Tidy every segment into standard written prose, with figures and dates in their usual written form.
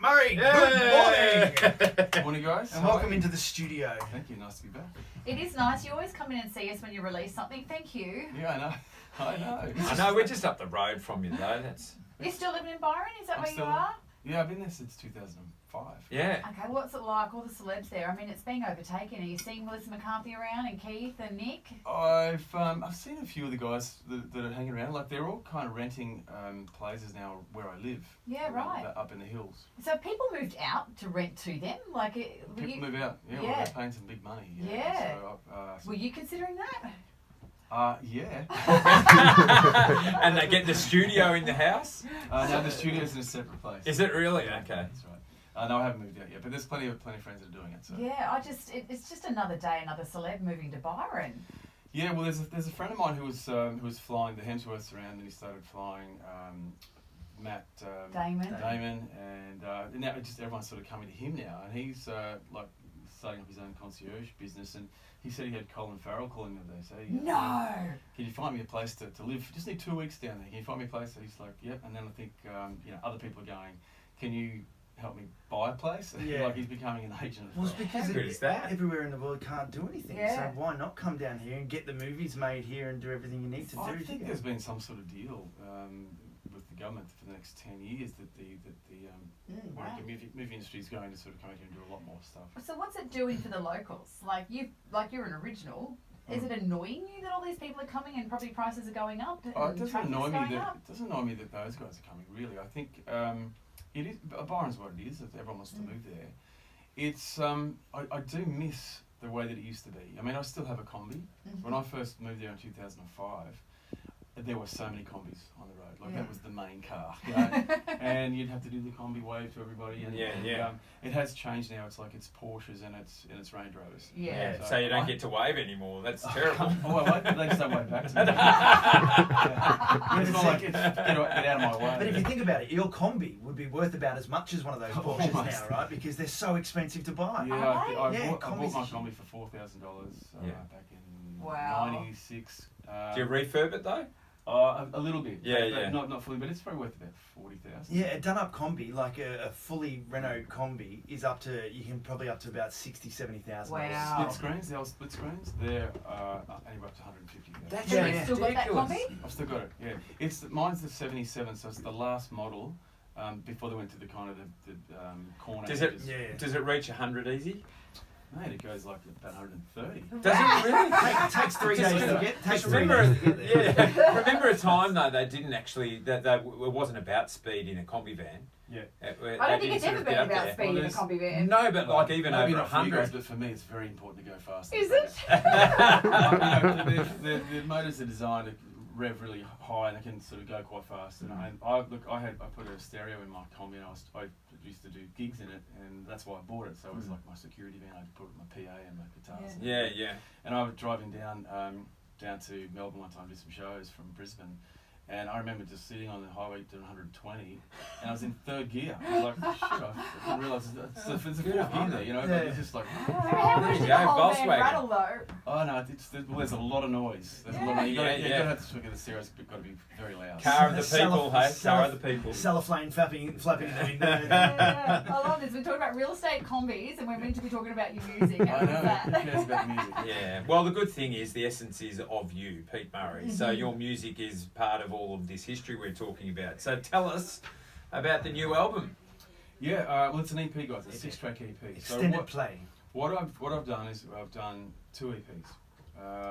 Murray, good morning. Morning, guys. And welcome into the studio. Thank you. Nice to be back. It is nice. You always come in and see us when you release something. Thank you. Yeah, I know. I know, we're just up the road from you though. You're still living in Byron? Is that where you are? Yeah, I've been there since 2005. Yeah. Okay, what's it like? All the celebs there. I mean, it's being overtaken. Are you seeing Melissa McCarthy around and Keith and Nick? I've seen a few of the guys that are hanging around. Like, they're all kind of renting places now where I live. Yeah, right. Up in the hills. So people moved out to rent to them? People move out. Yeah, well, they're paying some big money. Yeah. So, were you considering that? yeah. And they get the studio in the house? No, the studio's in a separate place. Is it really? Okay. That's right. No, I haven't moved out yet, but there's plenty of friends that are doing it. So. Yeah, it's just another day, another celeb moving to Byron. Yeah, well, there's a friend of mine who was flying the Hemsworths around, and he started flying Matt Damon, and now just everyone's sort of coming to him now, and he's like starting up his own concierge business, and he said he had Colin Farrell calling him there. So no. Can you find me a place to live? Just need 2 weeks down there. Can you find me a place? So he's like, yep. And then I think other people are going, can you help me buy a place? Yeah. Like, he's becoming an agent. Well, it's because How good is that? everywhere in the world can't do anything. Yeah. So why not come down here and get the movies made here and do everything you need to do? I think there's been some sort of deal with the government for the next 10 years that the Wow. movie industry is going to sort of come in here and do a lot more stuff. So what's it doing for the locals? You're an original. Is it annoying you that all these people are coming and property prices are going up? It doesn't annoy me that those guys are coming. Really, I think it is. Byron's what it is. If everyone wants to move there, it's. I do miss the way that it used to be. I mean, I still have a combi. Mm-hmm. When I first moved there in 2005, there were so many combis on the road. Like, that was the main car, you know? And you'd have to do the combi wave to everybody. And, it has changed now. It's like it's Porsches and it's Range Rovers. Yeah. So you don't get to wave anymore. That's terrible. They just don't wave back to me. It's not like get out of my way. But if you think about it, your combi would be worth about as much as one of those Porsches now, right? Because they're so expensive to buy. Yeah, I bought my combi for $4,000 back in '96. Do you refurb it though? A little bit. Yeah. Not fully, but it's probably worth about 40,000. Yeah, a done-up combi, like a fully Renault combi, is probably up to about 60,000, 70,000. Wow. Split screens, the old split screens, they're anywhere up to 150,000. That's So you've still got that combi? I've still got it. Yeah, mine's the 77, so it's the last model before they went to the kind of the corner. Does edges. it reach 100 easy? Mate, it goes like about 130. Does it really? It takes 3 days to get. Remember a time though they didn't actually it wasn't about speed in a combi van. Yeah. I don't think it's ever been about speed in a combi van. No, but like even maybe over not for you guys, 100. but for me, it's very important to go fast. Is it? The motors are designed to rev really high and they can sort of go quite fast. And I put a stereo in my combi, and I used to do gigs in it, and that's why I bought it. So it was like my security van. I could put my PA and my guitars. Yeah. And I was driving down to Melbourne one time, did some shows from Brisbane. And I remember just sitting on the highway doing 120, and I was in third gear. I was like, shit, I didn't realise it's a fourth gear there, you know? But it's just like... How much did the go, whole van Volkswagen. rattle though? Oh no, there's a lot of noise. You've got to have to look at the stereos, but got to be very loud. Car of the people, hey? Car of the people. Cellophane flapping. Yeah. I love this. We're talking about real estate combis, and we're meant to be talking about your music. I know, who cares about music? Yeah. Well, the good thing is the essence is of you, Pete Murray. So your music is part of all of this history we're talking about. So tell us about the new album. Yeah, well, it's an EP, guys. It's a 6-track EP. Extended play. What I've done is I've done 2 EPs,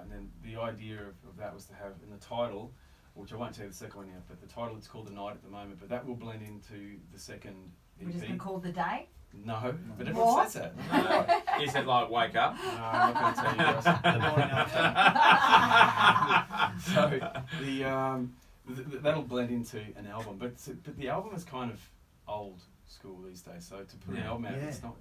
and then the idea of that was to have in the title, which I won't tell you the second one yet, but the title, it's called The Night at the moment, but that will blend into the second EP. We're just going to call The Day? No, but everyone says that. Is it like wake up? No, I'm not going to tell you guys. The morning after. So that'll blend into an album, but the album is kind of old school these days. So to put an album out, it's not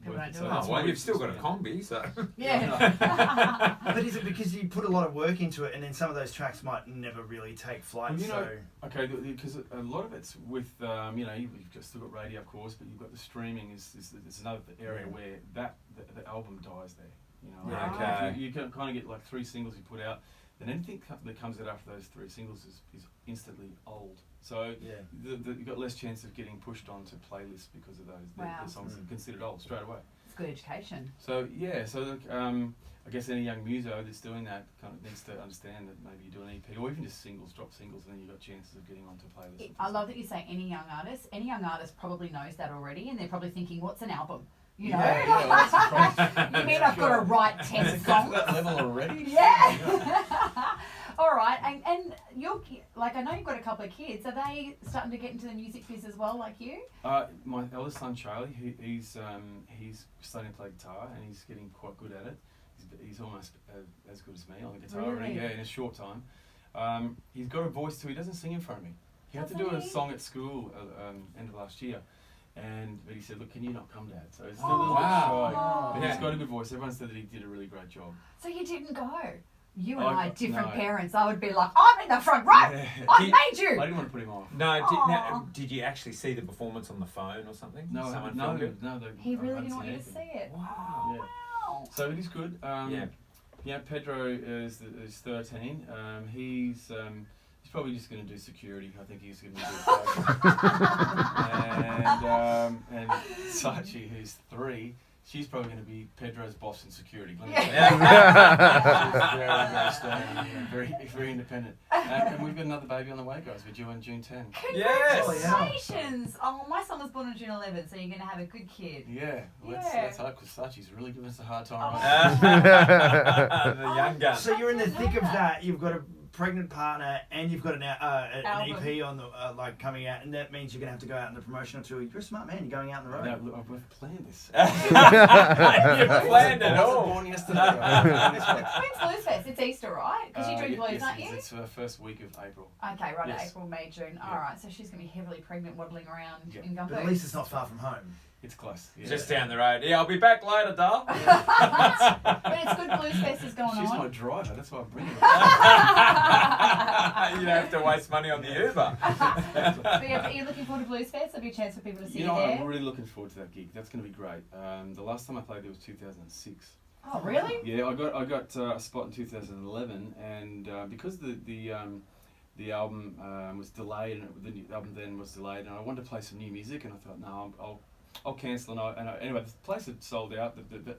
People worth don't it. do So it. that's Oh, well, why you've still got a it's- combi, so... Yeah. But is it because you put a lot of work into it, and then some of those tracks might never really take flight? Well, okay, because a lot of it's with you've just still got radio, of course, but you've got the streaming is another area where the album dies there. You know, Okay. you can kind of get like 3 singles you put out. then anything that comes out after those 3 singles is instantly old. So you've got less chance of getting pushed onto playlists because of those. Wow. The songs are considered old straight away. It's good education. So look, I guess any young muso that's doing that kind of needs to understand that maybe you do an EP or even just drop singles, and then you've got chances of getting onto playlists. I love that you say any young artist. Any young artist probably knows that already, and they're probably thinking, "What's an album?" You know. Well, that's You mean I've got to write 10 songs? that level already? Yeah. All right, and you're like, I know you've got a couple of kids. Are they starting to get into the music biz as well, like you? My eldest son Charlie, he's starting to play guitar, and he's getting quite good at it. He's almost as good as me on the guitar already. Yeah, in a short time. He's got a voice too. He doesn't sing in front of me. He had to do a song at school end of last year. But he said, "Look, can you not come, Dad?" So he's a little bit shy, but he's got a good voice. Everyone said that he did a really great job. So you didn't go. You and I, different no. parents. I would be like, "I'm in the front row. Yeah. I made you." I didn't want to put him off. No, did you actually see the performance on the phone or something? No, Someone no. filmed it? He really I didn't want you to anything. see it. Wow. Yeah. Wow. So it is good. Yeah. Pedro is 13. He's probably just going to do security. I think he's going to do and Sachi, who's 3, she's probably going to be Pedro's boss in security. Very, very independent. And we've got another baby on the way, guys. We're due on June 10. Congratulations! Oh, my son was born on June 11, so you're going to have a good kid. Yeah, let's hope, because Sachi's really giving us a hard time The young gun. So you're in the thick of that. You've got a pregnant partner, and you've got an EP on the coming out, and that means you're gonna have to go out on the promotional tour. You're a smart man. You're going out on the road. No, look, I've planned this. You've planned it I all. was born yesterday. When's Blues Fest? It's Easter, right? Because you drink blues, yes, aren't you? It's the first week of April. Okay, right. Yes. April, May, June. Yeah. All right. So she's gonna be heavily pregnant, waddling around in But gumboots. at least it's not far from home. It's close. Yeah. Just down the road. Yeah, I'll be back later, doll. But it's good. Blues Fest is going She's on. my driver. That's why I'm bringing her. You don't have to waste money on the Uber. But you're looking forward to Blues Fest? There'll be a chance for people to see you there. I'm really looking forward to that gig. That's going to be great. The last time I played there was 2006. Oh, really? Yeah, I got a spot in 2011, and because the album was delayed, and the album then was delayed, and I wanted to play some new music, and I thought, no, I'll cancel. Anyway, the place had sold out. The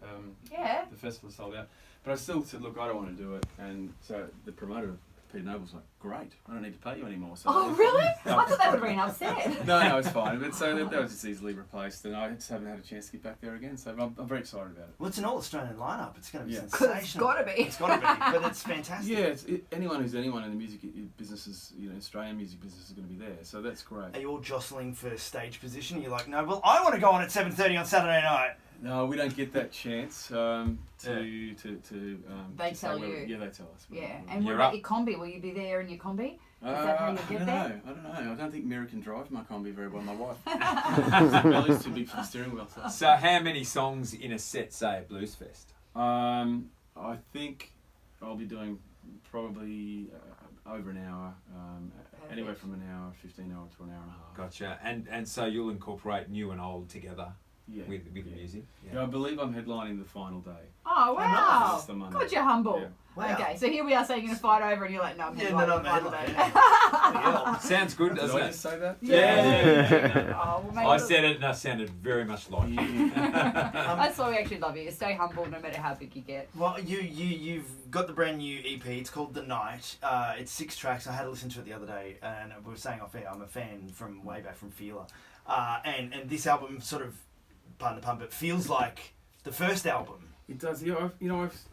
festival sold out, but I still said, look, I don't want to do it, and so the promoter, Peter Noble, was like, great, I don't need to pay you anymore. So Oh, really? I thought they would have been upset. No, it's fine. But so that was just easily replaced, and I just haven't had a chance to get back there again. So I'm very excited about it. Well, it's an all-Australian lineup. It's going to be It's sensational. got to be. It's got to be, but it's fantastic. Yeah, anyone who's anyone in the music businesses, Australian music business is going to be there. So that's great. Are you all jostling for stage position? You're like, no, well, I want to go on at 7:30 on Saturday night. No, we don't get that chance They tell you. Yeah, they tell us. Yeah, and what about your combi? Will you be there in your combi? That how you get there? I don't know. I don't think Mira can drive my combi very well. My wife. Belly's too big for the steering wheel. So how many songs in a set, say, at Blues Fest? I think I'll be doing probably over an hour, anywhere from an hour, 15 hours to an hour and a half. Gotcha. And so you'll incorporate new and old together with the music? Yeah, I believe I'm headlining the final day. Oh, wow. That's the Monday. God, you're humble. Yeah. Wow. Okay, so here we are saying you're going to fight over and you're like, no, I'm Yeah, not no, the I'm final headlining. day. Sounds good, Did doesn't I it? just say that? Yeah. Oh, well, maybe I said it and I sounded very much like you. That's why we actually love you. Stay humble no matter how big you get. Well, you've got the brand new EP. It's called The Night. It's 6 tracks. I had to listen to it the other day, and we were saying off air, I'm a fan from way back from Feeler. And this album sort of, pardon the pun, but feels like the first album. It does. Yeah,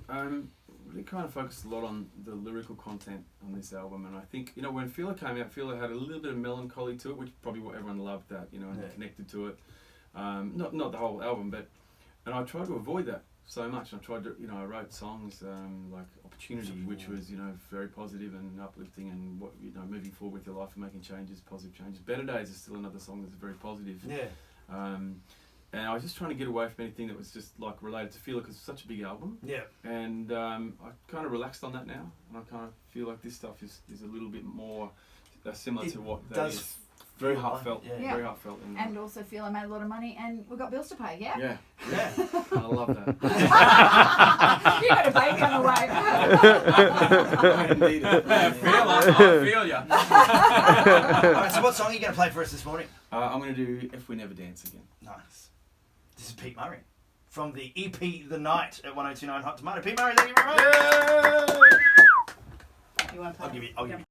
I've really kind of focused a lot on the lyrical content on this album, and I think when Feeler came out, Feeler had a little bit of melancholy to it, which probably what everyone loved that, and connected to it. Not the whole album, and I tried to avoid that so much. I tried to, I wrote songs like Opportunity, which was very positive and uplifting, and what moving forward with your life and making changes, positive changes. Better Days is still another song that's very positive. Yeah. And I was just trying to get away from anything that was just like related to Feeler because it's such a big album. Yeah. And I kind of relaxed on that now, and I kind of feel like this stuff is a little bit more similar to what that does is. Very heartfelt. Yeah. Very heartfelt. And also feel I made a lot of money and we've got bills to pay, yeah? Yeah. Yeah. I love that. You got a baby on the way. I need it. I feel ya. Alright, so what song are you going to play for us this morning? I'm going to do If We Never Dance Again. Nice. This is Pete Murray from the EP The Night at 1029 Hot Tomato. Pete Murray, thank you very much. You want to play? I'll give you.